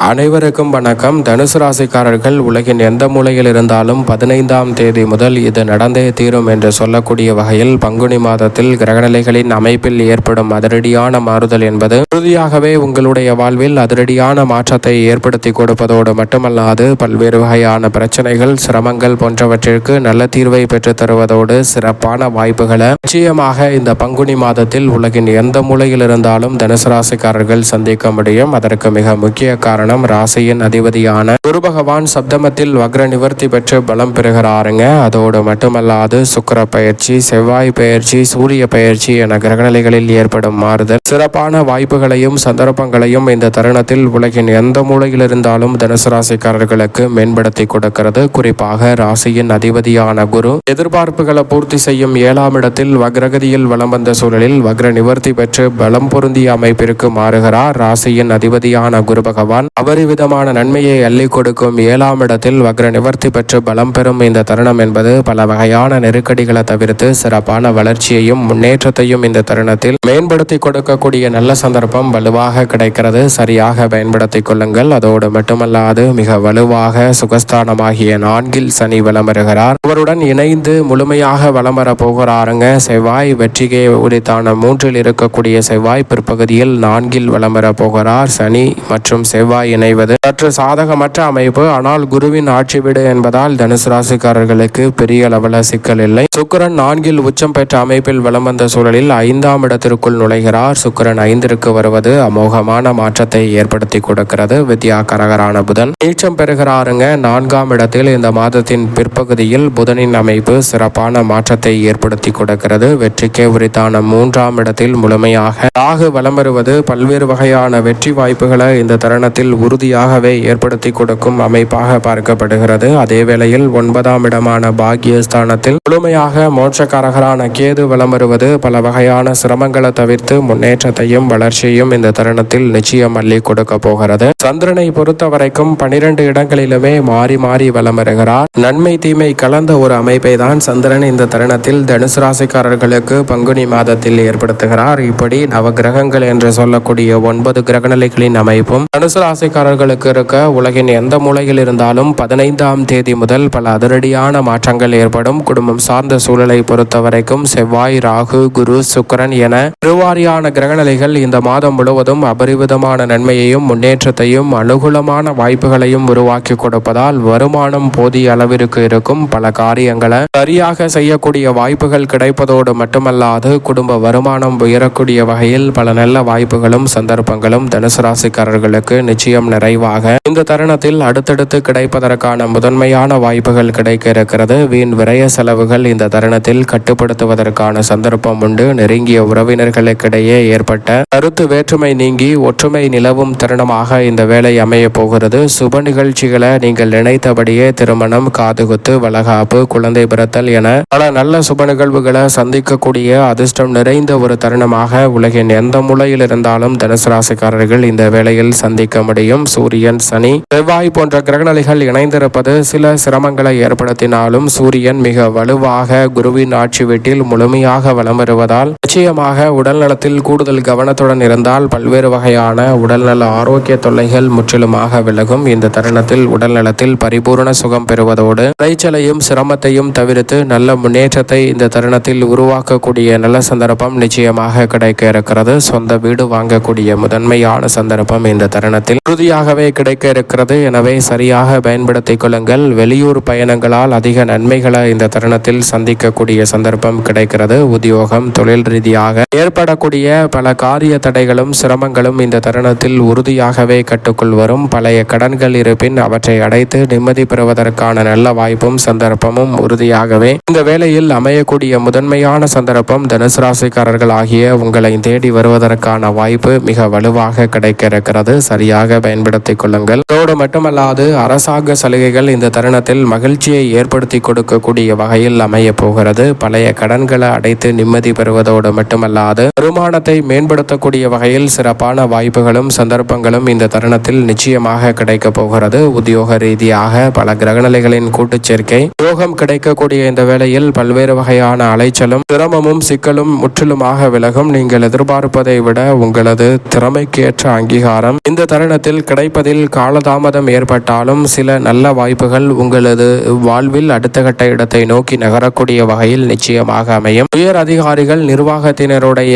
அனைவருக்கும் வணக்கம். தனுசு ராசிக்காரர்கள் உலகின் எந்த மூலையில் இருந்தாலும் 15ஆம் தேதி முதல் இது நடந்தே தீரும் என்று சொல்லக்கூடிய வகையில் பங்குனி மாதத்தில் கிரகநிலைகளின் அமைப்பில் ஏற்படும் அதிரடியான மாறுதல் என்பது உறுதியாகவே உங்களுடைய வாழ்வில் அதிரடியான மாற்றத்தை ஏற்படுத்தி கொடுப்பதோடு மட்டுமல்லாது பல்வேறு வகையான பிரச்சனைகள், சிரமங்கள் போன்றவற்றிற்கு நல்ல தீர்வை பெற்றுத் தருவதோடு சிறப்பான வாய்ப்புகளை நிச்சயமாக இந்த பங்குனி மாதத்தில் உலகின் எந்த மூலையில் இருந்தாலும் தனுசு ராசிக்காரர்கள் சந்திக்க முடியும். அதற்கு மிக முக்கிய காரணம், ராசியின் அதிபதியான குரு பகவான் சப்தமத்தில் வக்ர நிவர்த்தி பெற்று பலம் பெறுகிறாருங்க. அதோடு மட்டுமல்லாது சுக்கிர பயிற்சி, செவ்வாய் பயிற்சி, சூரிய பயிற்சி என கிரகநிலைகளில் ஏற்படும் மாறுதல் சிறப்பான வாய்ப்புகளையும் சந்தர்ப்பங்களையும் இந்த தருணத்தில் உலகின் எந்த மூலையில் இருந்தாலும் தனுசு ராசிக்காரர்களுக்கு மேம்படுத்தி கொடுக்கிறது. குறிப்பாக ராசியின் அதிபதியான குரு எதிர்பார்ப்புகளை பூர்த்தி செய்யும் 7ஆம் இடத்தில் வக்ரகதியில் வலம் வந்த சூழலில் வக்ர நிவர்த்தி பெற்று பலம் பொருந்திய அமைப்பிற்கு மாறுகிறார். ராசியின் அதிபதியான குரு பகவான் அபரிவிதமான நன்மையை அள்ளி கொடுக்கும் 7ஆம் இடத்தில் வக்ர நிவர்த்தி பெற்று பலம் பெறும் இந்த தருணம் என்பது பல வகையான நெருக்கடிகளை தவிர்த்து சிறப்பான வளர்ச்சியையும் முன்னேற்றத்தையும் இந்த தருணத்தில் மேம்படுத்தி கொடுக்கக்கூடிய நல்ல சந்தர்ப்பம் வலுவாக கிடைக்கிறது. சரியாக பயன்படுத்திக் கொள்ளுங்கள். அதோடு மட்டுமல்லாது மிக வலுவாக சுகஸ்தானமாகிய 4இல் சனி வலம் வருகிறார். அவருடன் இணைந்து முழுமையாக வலம் வர போகிறாருங்க. செவ்வாய் வெற்றிகை உரித்தான 3இல் இருக்கக்கூடிய செவ்வாய் பிற்பகுதியில் 4இல் வலம் வர போகிறார். சனி மற்றும் செவ்வாய் இணைவது சற்று சாதகமற்ற அமைப்பு. ஆனால் குருவின் ஆட்சி வீடு என்பதால் தனுசு ராசிக்காரர்களுக்கு பெரிய அளவில் சிக்கல் இல்லை. சுக்கிரன் 4இல் உச்சம் பெற்ற அமைப்பில் வலம் வந்த சூழலில் 5ஆம் இடத்திற்குள் நுழைகிறார். சுக்கிரன் 5ற்கு வருவது அமோகமான மாற்றத்தை ஏற்படுத்தி கொடுக்கிறது. வித்யா கரகரான புதன் நீச்சம் பெறுகிறாருங்க 4ஆம் இடத்தில். இந்த மாதத்தின் பிற்பகுதியில் புதனின் அமைப்பு சிறப்பான மாற்றத்தை ஏற்படுத்தி கொடுக்கிறது. வெற்றிக்கே உரித்தான 3ஆம் இடத்தில் முழுமையாக ராகு வலம் வருவது பல்வேறு வகையான வெற்றி வாய்ப்புகளை இந்த தருணத்தில் உறுதியாகவே ஏற்படுத்தி கொடுக்கும் அமைப்பாக பார்க்கப்படுகிறது. அதே வேளையில் 9ஆம் இடமான பாக்கியஸ்தானத்தில் முழுமையாக மோட்சக்காரகரான கேது வலம் வருவது பல வகையான சிரமங்களை தவிர்த்து முன்னேற்றத்தையும் வளர்ச்சியையும் இந்த தருணத்தில் நிச்சயம் அள்ளி கொடுக்க போகிறது. சந்திரனை பொறுத்த வரைக்கும் 12 இடங்களிலுமே மாறி மாறி வலம் வருகிறார். நன்மை தீமை கலந்த ஒரு அமைப்பை தான் சந்திரன் இந்த தருணத்தில் தனுசு ராசிக்காரர்களுக்கு பங்குனி மாதத்தில் ஏற்படுத்துகிறார். இப்படி நவ கிரகங்கள் என்று சொல்லக்கூடிய 9 கிரகநிலைகளின் அமைப்பும் தனுசு ராசிக்காரர்களுக்கு இருக்க உலகின் எந்த மூலையில் இருந்தாலும் 15ஆம் தேதி முதல் பல அதிரடியான மாற்றங்கள் ஏற்படும். குடும்பம் சார்ந்த சூழலை பொறுத்த வரைக்கும் செவ்வாய், ராகு, குரு, சுக்கிரன் என பெருவாரியான கிரகநிலைகள் இந்த மாதம் முழுவதும் அபரிவிதமான நன்மையையும் முன்னேற்றத்தையும் அனுகூலமான வாய்ப்புகளையும் உருவாக்கி கொடுப்பதால் வருமானம் போதிய அளவிற்கு இருக்கும். பல காரியங்களை சரியாக செய்யக்கூடிய வாய்ப்புகள் கிடைப்பதோடு மட்டுமல்லாது குடும்ப வருமானம் உயரக்கூடிய வகையில் பல நல்ல வாய்ப்புகளும் சந்தர்ப்பங்களும் தனுசு ராசிக்காரர்களுக்கு நிச்சயம் நிறைவாக இந்த தருணத்தில் அடுத்தடுத்து கிடைப்பதற்கான முதன்மையான வாய்ப்புகள் கிடைக்க இருக்கிறது. வீண் விரய செலவுகள் இந்த தருணத்தில் கட்டுப்படுத்துவதற்கான சந்தர்ப்பம் உண்டு. நெருங்கிய உறவினர்களுக்கிடையே ஏற்பட்ட கருத்து வேற்றுமை நீங்கி ஒற்றுமை நிலவும் தருணமாக இந்த வேலை அமைய போகிறது. சுப நிகழ்ச்சிகளை நீங்கள் நினைத்தபடியே திருமணம், காதுகுத்து, வளகாப்பு, குழந்தை பிறத்தல் என பல நல்ல சுப நிகழ்வுகளை சந்திக்கக்கூடிய அதிர்ஷ்டம் நிறைந்த ஒரு தருணமாக உலகின் எந்த மூலையில் இருந்தாலும் தனுசு ராசிக்காரர்கள் இந்த வேளையில் சந்திக்க முடியும். சூரியன், சனி, செவ்வாய் போன்ற கிரகநிலைகள் இணைந்திருப்பது சில சிரமங்களை ஏற்படுத்தினாலும் சூரியன் மிக வலுவாக குருவின் ஆட்சி வீட்டில் முழுமையாக வலம் வருவதால் நிச்சயமாக உடல் நலத்தில் கூடுதல் கவனத்துடன் இருந்தால் பல்வேறு வகையான உடல்நல ஆரோக்கிய தொல்லைகள் முற்றிலுமாக விலகும். இந்த தருணத்தில் உடல் நலத்தில் பரிபூர்ண சுகம் பெறுவதோடு விளைச்சலையும் சிரமத்தையும் தவிர்த்து நல்ல முன்னேற்றத்தை இந்த தருணத்தில் உருவாக்கக்கூடிய நல்ல சந்தர்ப்பம் நிச்சயமாக கிடைக்க இருக்கிறது. சொந்த வீடு வாங்கக்கூடிய முதன்மையான சந்தர்ப்பம் இந்த தருணத்தில் உறுதியாகவே கிடைக்க இருக்கிறது. எனவே சரியாக பயன்படுத்திக் கொள்ளுங்கள். வெளியூர் பயணங்களால் அதிக நன்மைகளை இந்த தருணத்தில் சந்திக்கக்கூடிய சந்தர்ப்பம் கிடைக்கிறது. உத்தியோகம், தொழில் ரீதியாக ஏற்படக்கூடிய பல காரிய தடைகளும் சிரமங்களும் இந்த தருணத்தில் உறுதியாகவே கட்டுக்குள் வரும். பழைய கடன்கள் இருப்பின் அவற்றை அடைத்து நிம்மதி பெறுவதற்கான நல்ல வாய்ப்பும் சந்தர்ப்பமும் உறுதியாகவே இந்த வேளையில் அமையக்கூடிய முதன்மையான சந்தர்ப்பம் தனுசு ராசிக்காரர்கள் ஆகிய உங்களை தேடி வருவதற்கான வாய்ப்பு மிக வலுவாக கிடைக்க இருக்கிறது. சரியாக பயன்படுத்திக் கொள்ளுங்கள். அதோடு மட்டுமல்லாது அரசாங்க சலுகைகள் இந்த தருணத்தில் மகிழ்ச்சியை ஏற்படுத்தி கொடுக்கக்கூடிய வகையில் அமைய போகிறது. பழைய கடன்களை அடைத்து நிம்மதி பெறுவதோடு மட்டுமல்லாது வருமானத்தை மேம்படுத்தக்கூடிய வகையில் சிறப்பான வாய்ப்புகளும் சந்தர்ப்பங்களும் இந்த தருணத்தில் தருணத்தில் நிச்சயமாக கிடைக்க போகிறது. உத்தியோக ரீதியாக பல கிரகநிலைகளின் கூட்டுச் சேர்க்கை யோகம் கிடைக்கக்கூடிய இந்த வேளையில் பல்வேறு வகையான அலைச்சலும் சிரமமும் சிக்கலும் முற்றிலுமாக விலகும். நீங்கள் எதிர்பார்ப்பதை விட உங்களது திறமைக்கேற்ற அங்கீகாரம் இந்த தருணத்தில் கிடைப்பதில் காலதாமதம் ஏற்பட்டாலும் சில நல்ல வாய்ப்புகள் உங்களது வாழ்வில் அடுத்த கட்ட இடத்தை நோக்கி நகரக்கூடிய வகையில் நிச்சயமாக அமையும். உயர் அதிகாரிகள் நிர்வாகத்தினருடைய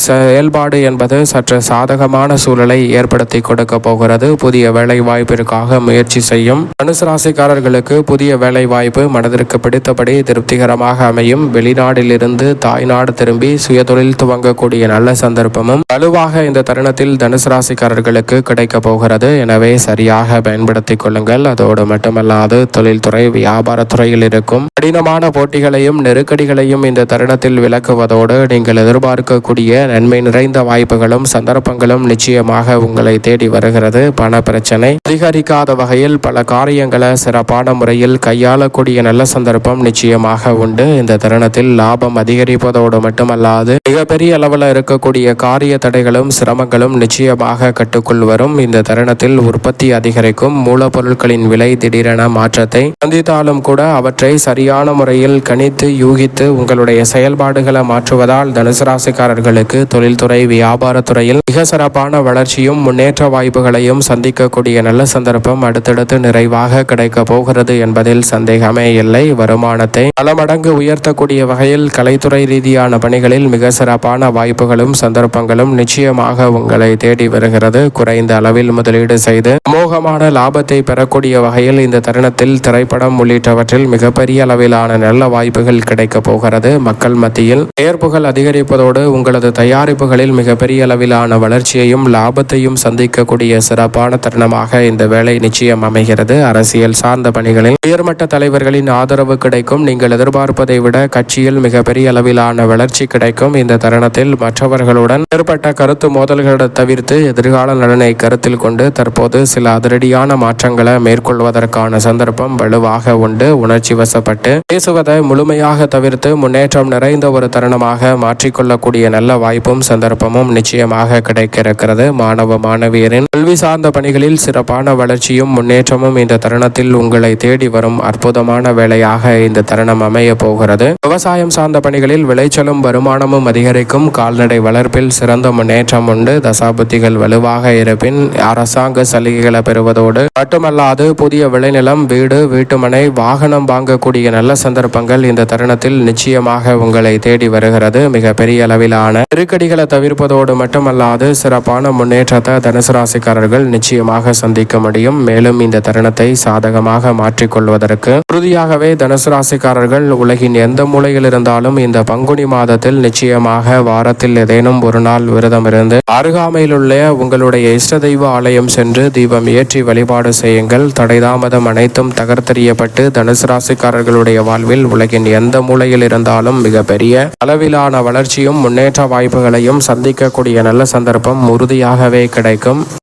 செயல்பாடு என்பது சற்று சாதகமான சூழலை ஏற்படுத்தி கொடுக்க போகிறது. புதிய வேலை வாய்ப்பிற்காக முயற்சி செய்யும் தனுசு ராசிக்காரர்களுக்கு புதிய வேலை வாய்ப்பு மனதிற்கு பிடித்தபடி திருப்திகரமாக அமையும். வெளிநாட்டிலிருந்து தாய்நாடு திரும்பி சுயதொழில் துவங்கக்கூடிய நல்ல சந்தர்ப்பமும் வலுவாக இந்த தருணத்தில் தனுசு ராசிக்காரர்களுக்கு கிடைக்க போகிறது. எனவே சரியாக பயன்படுத்திக் கொள்ளுங்கள். அதோடு மட்டுமல்லாது தொழில்துறை வியாபாரத்துறையில் இருக்கும் கடினமான போட்டிகளையும் நெருக்கடிகளையும் இந்த தருணத்தில் விளக்குவதோடு நீங்கள் எதிர்பார்க்கக்கூடிய நன்மை நிறைந்த வாய்ப்புகளும் சந்தர்ப்பங்களும் நிச்சயமாக உங்களை தேடி வருகிறது. பண பிரச்சனை அதிகரிக்காத வகையில் பல காரியங்களை சிறப்பான முறையில் கையாளக்கூடிய நல்ல சந்தர்ப்பம் நிச்சயமாக உண்டு. இந்த தருணத்தில் லாபம் அதிகரிப்பதோடு மட்டுமல்லாது மிகப்பெரிய அளவில் இருக்கக்கூடிய காரிய தடைகளும் சிரமங்களும் நிச்சயமாக கட்டுக்குள் வரும். இந்த தருணத்தில் உற்பத்தி அதிகரிக்கும். மூலப்பொருட்களின் விலை திடீரென மாற்றத்தை சந்தித்தாலும் கூட அவற்றை சரியான முறையில் கணித்து யூகித்து உங்களுடைய செயல்பாடுகளை மாற்றுவதால் தனுசு ராசிக்காரர்களுக்கு தொழில்துறை வியாபாரத்துறையில் மிக சிறப்பான வளர்ச்சியும் முன்னேற்ற வாய்ப்புகளையும் சந்திக்கக்கூடிய நல்ல சந்தர்ப்பம் அடுத்தடுத்து நிறைவாக கிடைக்க போகிறது என்பதில் சந்தேகமே இல்லை. வருமானத்தை பல மடங்கு உயர்த்தக்கூடிய வகையில் கலைத்துறை ரீதியான பணிகளில் மிக சிறப்பான வாய்ப்புகளும் சந்தர்ப்பங்களும் நிச்சயமாக உங்களை தேடி வருகிறது. குறைந்த அளவில் முதலீடு செய்து அமோகமான லாபத்தை பெறக்கூடிய வகையில் இந்த தருணத்தில் திரைப்படம் உள்ளிட்டவற்றில் மிகப்பெரிய அளவிலான நல்ல வாய்ப்புகள் கிடைக்க போகிறது. மக்கள் மத்தியில் பெயர்ப்புகள் அதிகரிப்பதோடு உங்களது தயாரிப்புகளில் மிகப்பெரிய அளவிலான வளர்ச்சியையும் லாபத்தையும் சந்திக்கக்கூடிய சிறப்பான தருணமாக இந்த வேலை நிச்சயம் அமைகிறது. அரசியல் சார்ந்த பணிகளில் உயர்மட்ட தலைவர்களின் ஆதரவு கிடைக்கும். நீங்கள் எதிர்பார்ப்பதை விட கட்சியில் மிகப்பெரிய அளவிலான வளர்ச்சி கிடைக்கும். இந்த தருணத்தில் மற்றவர்களுடன் ஏற்பட்ட கருத்து மோதல்களை தவிர்த்து எதிர்கால நலனை கருத்தில் கொண்டு தற்போது சில அதிரடியான மாற்றங்களை மேற்கொள்வதற்கான சந்தர்ப்பம் வலுவாக உண்டு. உணர்ச்சி வசப்பட்டு பேசுவதை முழுமையாக தவிர்த்து முன்னேற்றம் நிறைந்த ஒரு தருணமாக மாற்றிக்கொள்ளக்கூடிய நல்ல வாய்ப்பும் சந்தர்ப்பமும் நிச்சயமாக கிடைக்க இருக்கிறது. மாணவ மாணவியரின் கல்வி சார்ந்த பணிகளில் சிறப்பான வளர்ச்சியும் முன்னேற்றமும் இந்த தருணத்தில் உங்களை தேடி வரும் அற்புதமான வேலையாக இந்த தருணம் அமைய போகிறது. விவசாயம் சார்ந்த பணிகளில் விளைச்சலும் வருமானமும் அதிகரிக்கும். கால்நடை வளர்ப்பில் சிறந்த முன்னேற்றம் உண்டு. தசாபுத்திகள் வலுவாக இருப்பின் அரசாங்க சலுகைகளை பெறுவதோடு மட்டுமல்லாது புதிய விளைநிலம் வீடு வீட்டுமனை வாகனம் வாங்கக்கூடிய நல்ல சந்தர்ப்பங்கள் இந்த தருணத்தில் நிச்சயமாக உங்களை தேடி வருகிறது. மிக பெரிய அளவிலான நெருக்கடிகளை தவிர்ப்பதோடு மட்டுமல்லாது சிறப்பான முன்னேற்றத்தை தனுசு ராசிக்காரர்கள் நிச்சயமாக சந்திக்க முடியும். மேலும் இந்த தருணத்தை சாதகமாக மாற்றிக்கொள்வதற்கு உறுதியாகவே தனுசு ராசிக்காரர்கள் உலகின் எந்த மூலையில் இருந்தாலும் இந்த பங்குனி மாதத்தில் நிச்சயமாக வாரத்தில் ஏதேனும் ஒரு நாள் விரதம் இருந்து அருகாமையில் உள்ள உங்களுடைய இஷ்ட தெய்வ ஆலயம் சென்று தீபம் ஏற்றி வழிபாடு செய்யுங்கள். தடைதாமதம் அனைத்தும் தகர்த்தெறியப்பட்டு தனுசு ராசிக்காரர்களுடைய வாழ்வில் உலகின் எந்த மூலையில் இருந்தாலும் மிகப்பெரிய அளவிலான வளர்ச்சியும் முன்னேற்ற வாய்ப்புகளையும் சந்திக்கக்கூடிய நல்ல சந்தர்ப்பம் உறுதியாகவே கிடைக்கும்.